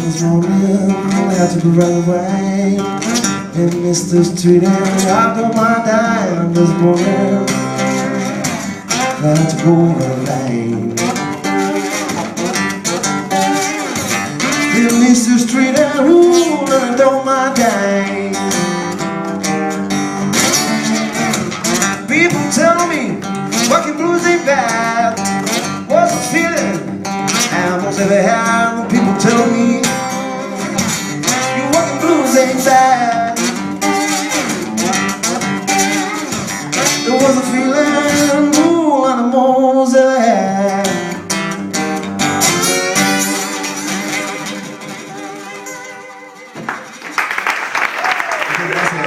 this morning I had to go right away and miss the street, and I don't mind dying this morning. I had to go right. And miss the street, and ooh, I don't mind dying. People tell me walking blues ain't bad. What's the feeling animals ever had? People tell me you walking blues ain't bad. There was a feeling ooh, animals ever had. Gracias.